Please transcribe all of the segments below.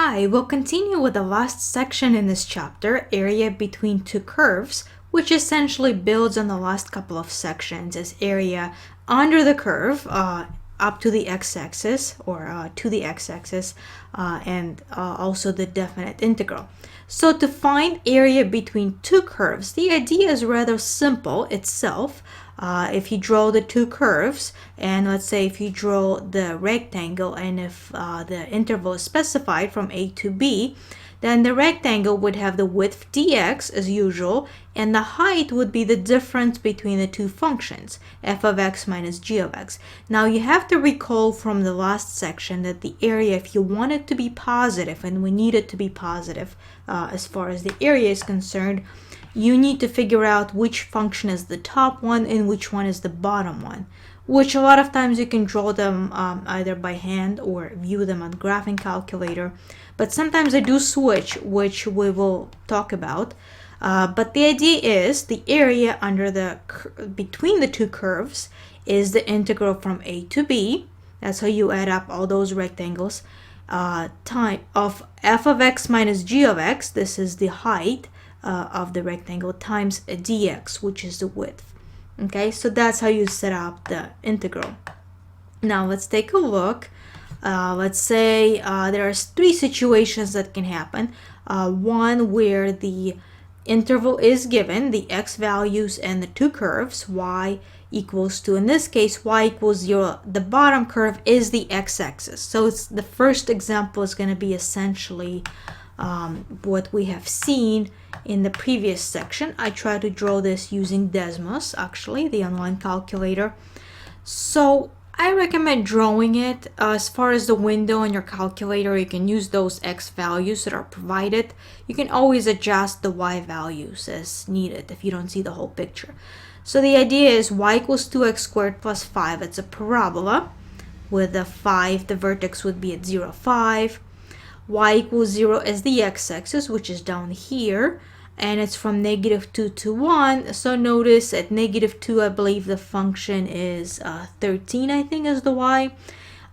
Hi, we'll continue with the last section in this chapter, area between two curves, which essentially builds on the last couple of sections as area under the curve up to the x-axis or to the x-axis and also the definite integral. So to find area between two curves, the idea is rather simple itself. If you draw the two curves, and let's say if you draw the rectangle and if the interval is specified from a to b, then the rectangle would have the width dx as usual, and the height would be the difference between the two functions, f of x minus g of x. Now you have to recall from the last section that the area, if you want it to be positive, and we need it to be positive as far as the area is concerned, you need to figure out which function is the top one and which one is the bottom one, which a lot of times you can draw them either by hand or view them on graphing calculator. But sometimes I do switch, which we will talk about. But the idea is the area under the between the two curves is the integral from a to b. That's how you add up all those rectangles. Time of f of x minus g of x, this is the height of the rectangle, times a dx, which is the width. Okay, so that's how you set up the integral. Now let's take a look. Let's say there are three situations that can happen. One where the interval is given, the x values and the two curves, y equals to, in this case, y equals 0. The bottom curve is the x-axis. So it's the first example is going to be essentially what we have seen in the previous section. I try to draw this using Desmos, actually, the online calculator. So I recommend drawing it. As far as the window on your calculator, you can use those x values that are provided. You can always adjust the y values as needed if you don't see the whole picture. So the idea is y equals 2x squared plus 5. It's a parabola with the 5, the vertex would be at 0, 5. Y equals 0 as the x-axis, which is down here, and it's from negative 2 to 1. So notice at negative 2, I believe the function is 13, I think, is the y.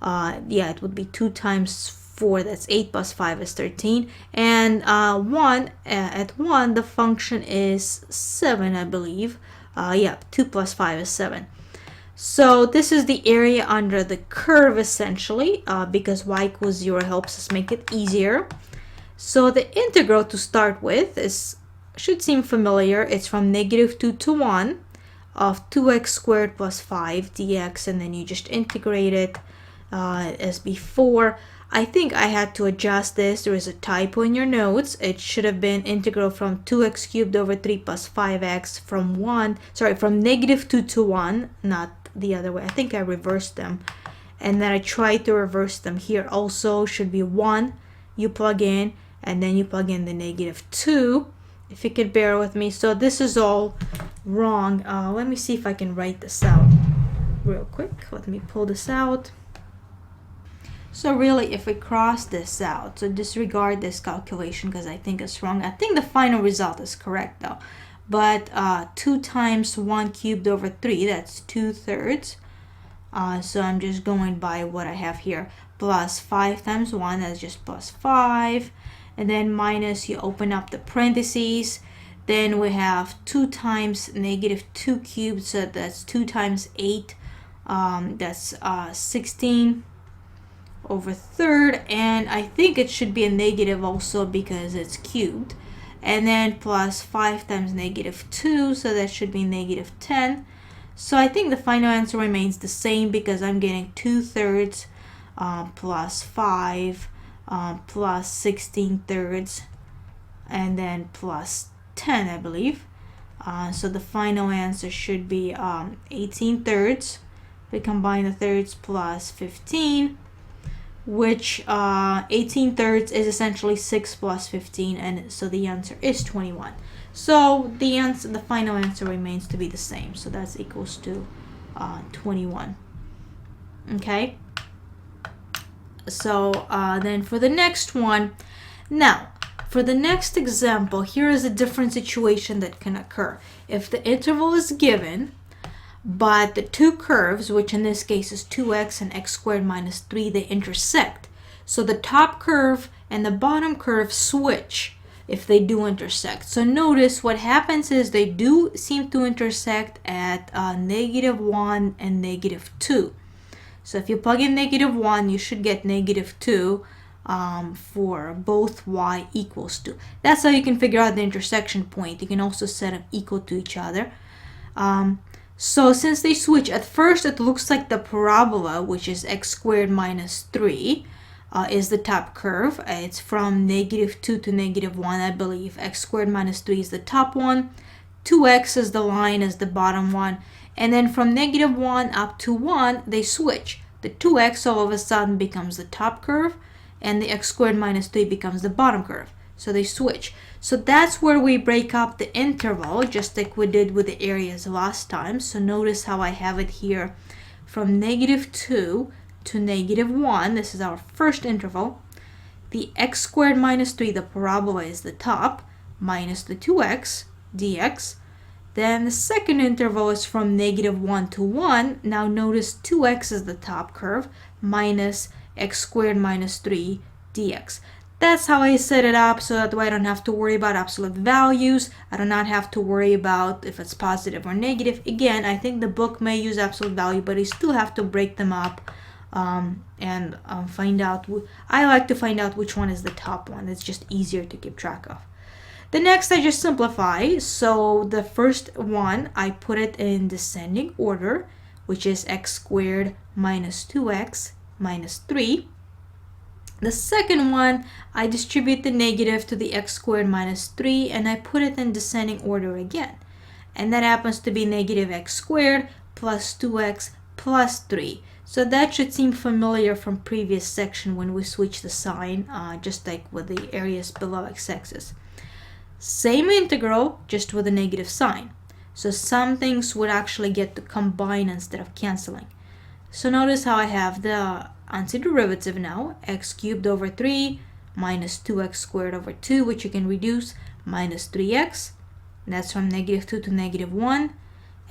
Yeah, it would be 2 times 4, that's 8 plus 5 is 13. And at 1, the function is 7, I believe. Yeah, 2 plus 5 is 7. So this is the area under the curve essentially, because y equals 0 helps us make it easier. So the integral to start with should seem familiar. It's from negative 2 to 1 of 2x squared plus 5 dx, and then you just integrate it as before. I think I had to adjust this. There is a typo in your notes. It should have been integral from 2x cubed over 3 plus 5x from negative 2 to 1, not the other way. I think I reversed them, and then I tried to reverse them here. Also should be 1 you plug in, and then you plug in the negative 2, if you could bear with me. So this is all wrong. Let me see if I can write this out real quick. Let me pull this out. So really, if we cross this out, so disregard this calculation because I think it's wrong. I think the final result is correct though. But 2 times 1 cubed over 3, that's 2/3. So I'm just going by what I have here. Plus 5 times 1, that's just plus 5. And then minus, you open up the parentheses. Then we have 2 times negative 2 cubed, so that's 2 times 8. That's 16 over 3rd. And I think it should be a negative also because it's cubed. And then plus 5 times negative 2, so that should be negative 10. So I think the final answer remains the same because I'm getting 2/3 plus 5 plus 16/3 and then plus 10, I believe. So the final answer should be 18/3. We combine the thirds plus 15, which 18/3 is essentially 6 plus 15, and so the answer is 21. So the final answer remains to be the same, so that's equals to 21. Okay, so then for the next one, now for the next example, here is a different situation that can occur. If the interval is given, but the two curves, which in this case is 2x and x squared minus 3, they intersect. So the top curve and the bottom curve switch if they do intersect. So notice what happens is they do seem to intersect at -1 and -2. So if you plug in -1, you should get -2 for both y equals 2. That's how you can figure out the intersection point. You can also set them equal to each other. So since they switch, at first it looks like the parabola, which is x squared minus 3, is the top curve. It's from -2 to -1, I believe. X squared minus 3 is the top one. 2x is the line, is the bottom one. And then from -1 up to 1, they switch. The 2x all of a sudden becomes the top curve, and the x squared minus 3 becomes the bottom curve. So they switch. So that's where we break up the interval, just like we did with the areas last time. So notice how I have it here from -2 to -1. This is our first interval. The x squared minus 3, the parabola, is the top, minus the 2x dx. Then the second interval is from -1 to 1. Now notice 2x is the top curve, minus x squared minus 3 dx. That's how I set it up, so that way I don't have to worry about absolute values. I do not have to worry about if it's positive or negative. Again, I think the book may use absolute value, but you still have to break them up and find out. I like to find out which one is the top one. It's just easier to keep track of. The next I just simplify. So the first one, I put it in descending order, which is x squared minus 2x minus 3. The second one, I distribute the negative to the x squared minus 3, and I put it in descending order again. And that happens to be negative x squared plus 2x plus 3. So that should seem familiar from previous section when we switched the sign, just like with the areas below x-axis. Same integral, just with a negative sign. So some things would actually get to combine instead of canceling. So notice how I have the antiderivative now, x cubed over 3 minus 2x squared over 2, which you can reduce, minus 3x. That's from -2 to -1.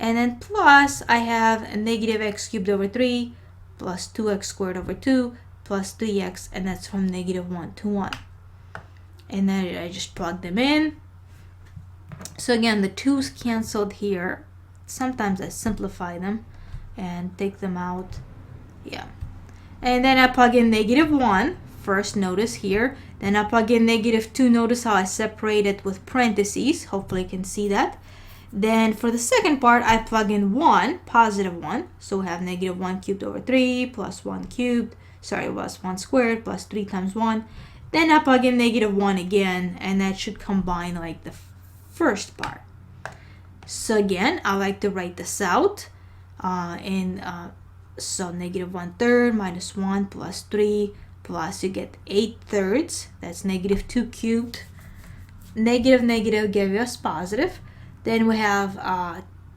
And then plus, I have a negative x cubed over 3 plus 2x squared over 2 plus 3x, and that's from -1 to 1. And then I just plug them in. So again, the 2's canceled here. Sometimes I simplify them and take them out. Yeah. And then I plug in -1. First, notice here. Then I plug in -2. Notice how I separate it with parentheses. Hopefully you can see that. Then for the second part, I plug in 1, positive 1. So we have -1 cubed over 3 plus 1 cubed. Sorry, it was 1 squared plus 3 times 1. Then I plug in -1 again, and that should combine like the first part. So again, I like to write this out so -1/3 minus 1 plus 3 plus you get 8/3. That's -2 cubed. Negative gives us positive. Then we have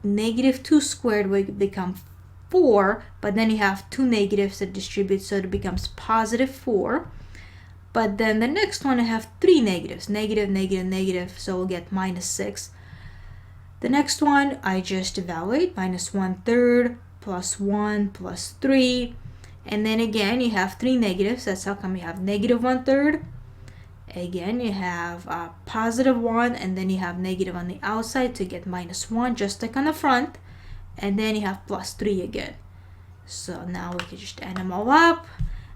-2 squared will become 4, but then you have two negatives that distribute, so it becomes positive 4. But then the next one I have 3 negatives, negative, so we'll get -6. The next one I just evaluate, -1/3 plus 1 plus 3. And then again, you have 3 negatives. That's how come you have -1/3. Again, you have positive 1, and then you have negative on the outside to get -1, just like on the front. And then you have plus 3 again. So now we can just add them all up.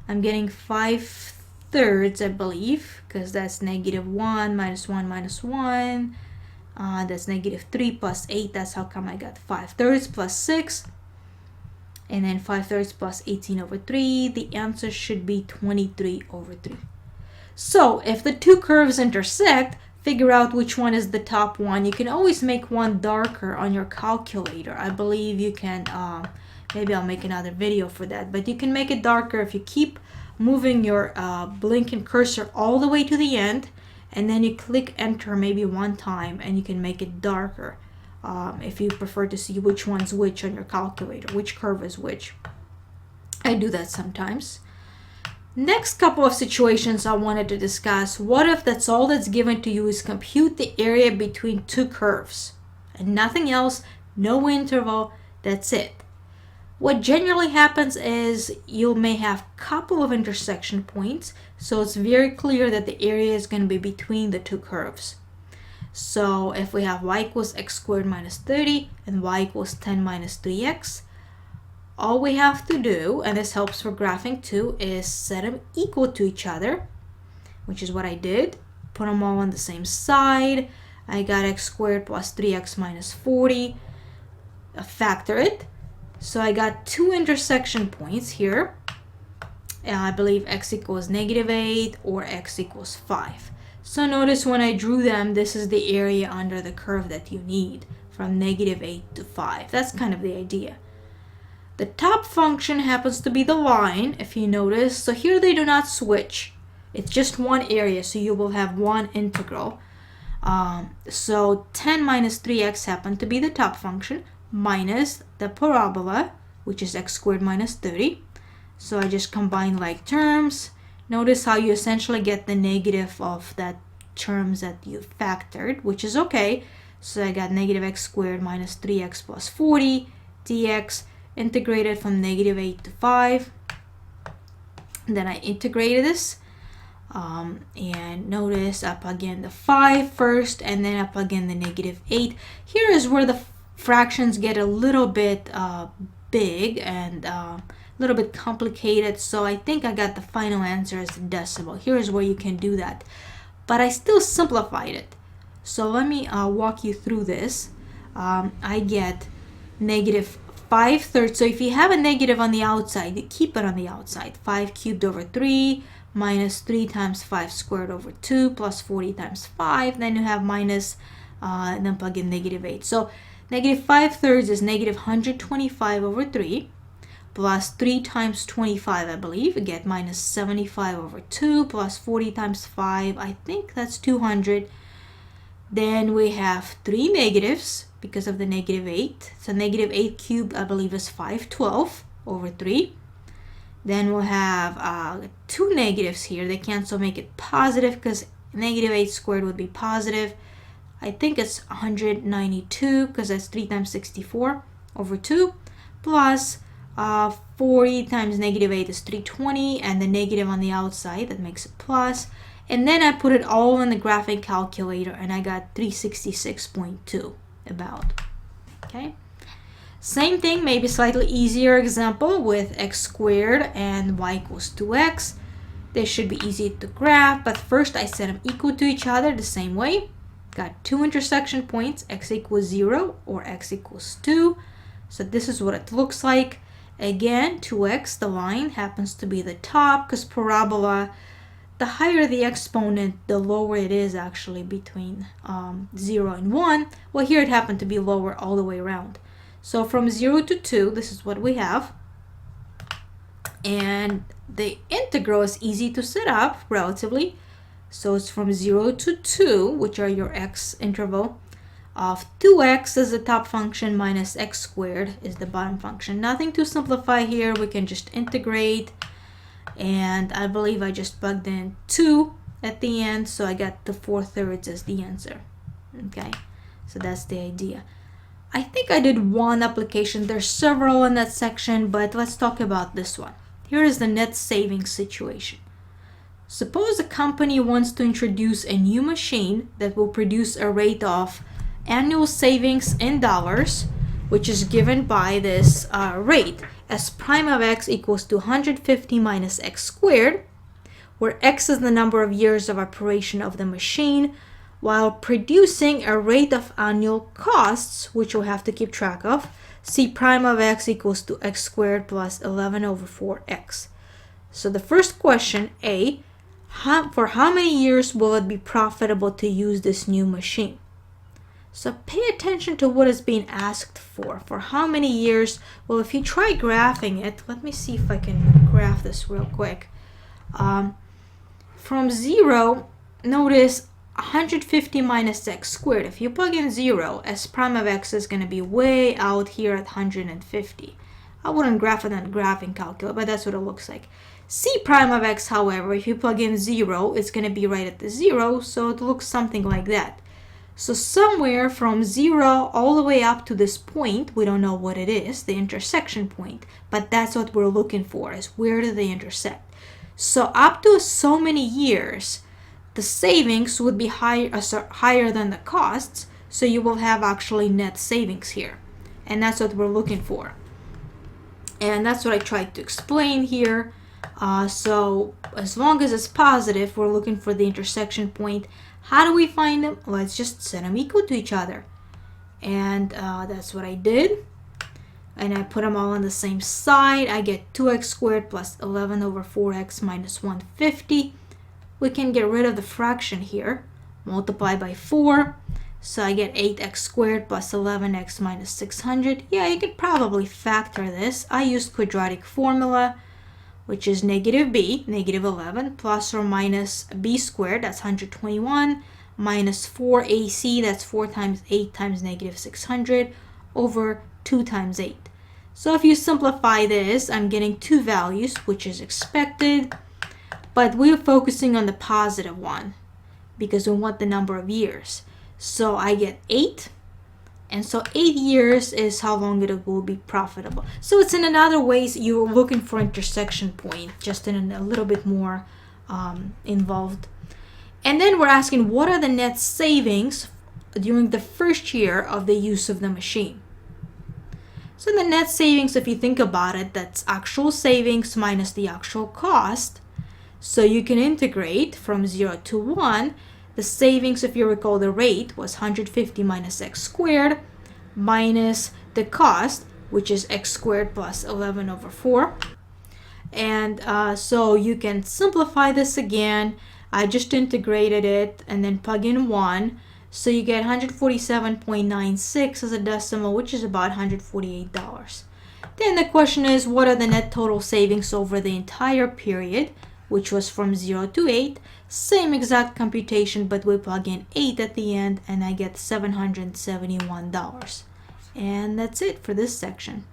I'm getting 5/3, I believe, because that's -1 minus 1 minus 1. That's -3 plus 8. That's how come I got 5/3 plus 6. And then 5/3 plus 18 over 3. The answer should be 23 over 3. So if the two curves intersect, figure out which one is the top one. You can always make one darker on your calculator. I believe you can, maybe I'll make another video for that, but you can make it darker if you keep moving your blinking cursor all the way to the end, and then you click enter maybe one time, and you can make it darker if you prefer to see which one's which on your calculator, which curve is which. I do that sometimes. Next couple of situations I wanted to discuss. What if that's all that's given to you is compute the area between two curves and nothing else, no interval, that's it. What generally happens is you may have a couple of intersection points, so it's very clear that the area is going to be between the two curves. So if we have y equals x squared minus 30 and y equals 10 minus 3x, all we have to do, and this helps for graphing too, is set them equal to each other, which is what I did. Put them all on the same side. I got x squared plus 3x minus 40. Factor it. So I got two intersection points here. I believe x equals -8 or x equals 5. So notice when I drew them, this is the area under the curve that you need from -8 to 5. That's kind of the idea. The top function happens to be the line, if you notice. So here they do not switch. It's just one area, so you will have one integral. So 10 minus 3x happened to be the top function, minus the parabola, which is x squared minus 30. So I just combine like terms. Notice how you essentially get the negative of that terms that you factored, which is okay. So I got negative x squared minus 3x plus 40 dx, integrated from -8 to 5. And then I integrated this. And notice up again the 5 first, and then up again the -8. Here is where the fractions get a little bit big and a little bit complicated, so I think I got the final answer as a decimal. Here is where you can do that, but I still simplified it. So let me walk you through this. I get -5/3. So if you have a negative on the outside, you keep it on the outside. 5 cubed over 3 minus 3 times 5 squared over 2 plus 40 times 5. Then you have minus, and then plug in -8. So -5/3 is -125 over 3 plus 3 times 25, I believe. You get minus 75 over 2 plus 40 times 5. I think that's 200. Then we have 3 negatives because of the -8. So -8 cubed, I believe, is 512 over 3. Then we'll have 2 negatives here. They cancel, make it positive because -8 squared would be positive. I think it's 192 because that's 3 times 64 over 2 plus 40 times -8 is 320, and the negative on the outside, that makes it plus. And then I put it all in the graphing calculator and I got 366.2 about. Okay. Same thing, maybe slightly easier example with x squared and y equals 2x. They should be easy to graph, but first I set them equal to each other the same way. Got two intersection points, x equals 0 or x equals 2. So this is what it looks like. Again, 2x, the line, happens to be the top because parabola, the higher the exponent, the lower it is actually between 0 and 1. Well, here it happened to be lower all the way around. So from 0 to 2, this is what we have. And the integral is easy to set up, relatively. So it's from 0 to 2, which are your x interval, of 2x is the top function minus x squared is the bottom function. Nothing to simplify here. We can just integrate. And I believe I just plugged in 2 at the end, so I got the 4/3 as the answer. Okay, so that's the idea. I think I did one application. There's several in that section, but let's talk about this one. Here is the net savings situation. Suppose a company wants to introduce a new machine that will produce a rate of annual savings in dollars, which is given by this rate as prime of x equals to 150 minus x squared, where x is the number of years of operation of the machine, while producing a rate of annual costs, which we'll have to keep track of. C prime of x equals to x squared plus 11 over 4x. So the first question, A, for how many years will it be profitable to use this new machine? So pay attention to what is being asked for. For how many years? Well, if you try graphing it, let me see if I can graph this real quick. From 0, notice 150 minus x squared. If you plug in 0, s prime of x is going to be way out here at 150. I wouldn't graph it on a graphing calculator, but that's what it looks like. C prime of x, however, if you plug in 0, it's going to be right at the 0, so it looks something like that. So somewhere from 0 all the way up to this point, we don't know what it is, the intersection point, but that's what we're looking for, is where do they intersect. So up to so many years, the savings would be higher than the costs, so you will have actually net savings here. And that's what we're looking for. And that's what I tried to explain here. So as long as it's positive, we're looking for the intersection point. How do we find them? Let's just set them equal to each other. And that's what I did. And I put them all on the same side. I get 2x squared plus 11 over 4x minus 150. We can get rid of the fraction here. Multiply by 4. So I get 8x squared plus 11x minus 600. Yeah, you could probably factor this. I used quadratic formula, which is negative b, negative 11, plus or minus b squared, that's 121, minus 4ac, that's 4 times 8 times negative 600, over 2 times 8. So if you simplify this, I'm getting two values, which is expected, but we're focusing on the positive one because we want the number of years. So I get 8, and so 8 years is how long it will be profitable. So it's in another ways you're looking for intersection point, just in a little bit more involved. And then we're asking, what are the net savings during the first year of the use of the machine? So the net savings, if you think about it, that's actual savings minus the actual cost. So you can integrate from 0 to 1. The savings, if you recall, the rate was 150 minus x squared minus the cost, which is x squared plus 11 over 4. And so you can simplify this again. I just integrated it and then plug in 1. So you get 147.96 as a decimal, which is about $148. Then the question is, what are the net total savings over the entire period, which was from 0 to 8. Same exact computation, but we plug in 8 at the end, and I get $771. And that's it for this section.